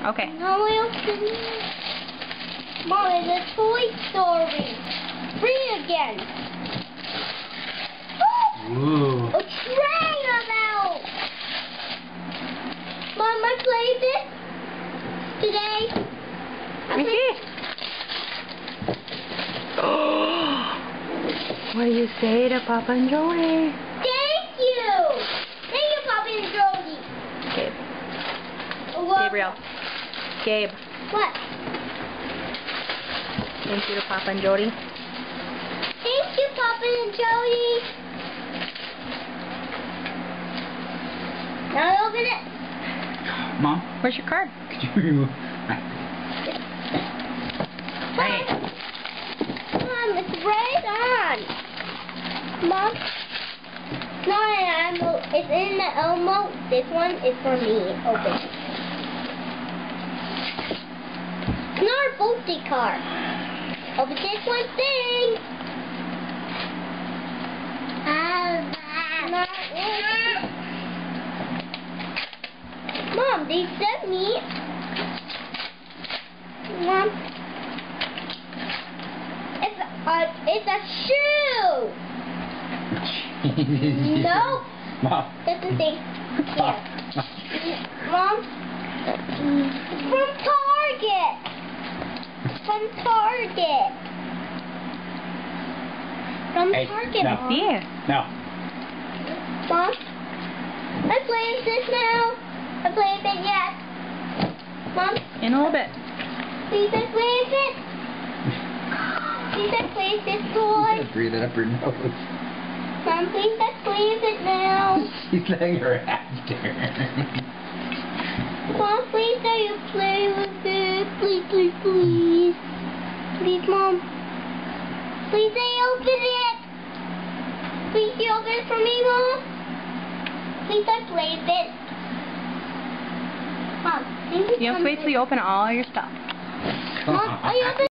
Okay. No, Mom, it's a Toy Story. Free again. Ooh. A train about. Mom, I played this today. Let me see. What do you say to Papa and Joey? Thank you. Thank you, Papa and Joey. Gabe. What? Gabriel. Gabe. What? Thank you to Papa and Jody. Thank you, Papa and Joey. Now open it. Mom? Where's your card? Could you remove... Hey. Mom, it's right on. Mom? No, it's in the Elmo. This one is for me. Open. It's not a birthday card. Open this one thing. Mom, they sent me. Mom. It's a shoe. Nope. Mom. That's the thing. Here. Mom. From Target. From Target. From Hey, Target. no. Mom. Yeah. No. Mom. I played this now. I played it yet. Mom. In a little bit. Please, I played it. Please, I played this toy. Breathe it up her nose. Mom, please, let's play with it now. She's letting her after. Mom, please, let you play with it. Please, please, please. Please, Mom. Please, let you open it. Please, you open it for me, Mom. Please, I play with it. Mom, please. You have to wait till you open all your stuff. Mom, I open